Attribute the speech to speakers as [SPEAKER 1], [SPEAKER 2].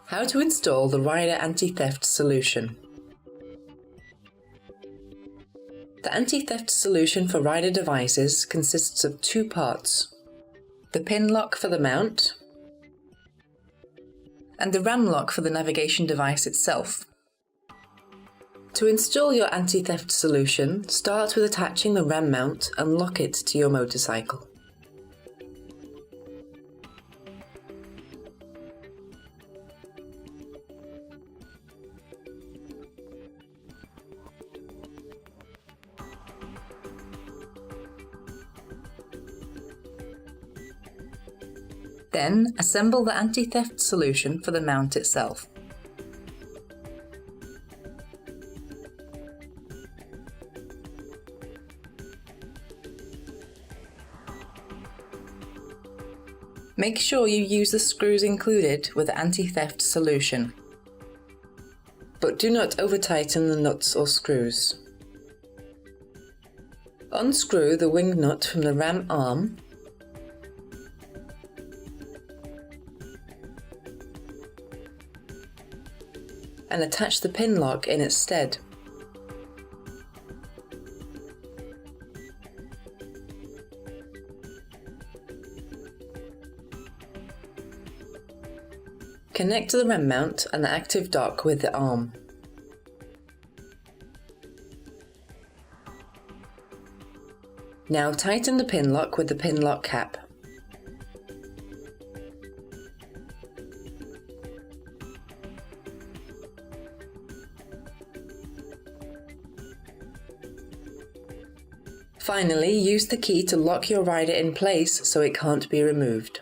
[SPEAKER 1] How to install the Rider anti-theft solution. The anti-theft solution for Rider devices consists of two parts: the pin lock for the mount and the RAM lock for the navigation device itself. To install your anti-theft solution, start with attaching the RAM mount and lock it to your motorcycle. Then assemble the anti-theft solution for the mount itself. Make sure you use the screws included with the anti-theft solution, but do not over-tighten the nuts or screws. Unscrew the wing nut from the RAM arm and attach the pin lock in its stead. Connect to the RAM mount and the active dock with the arm. Now tighten the pin lock with the pin lock cap. Finally, use the key to lock your rider in place so it can't be removed.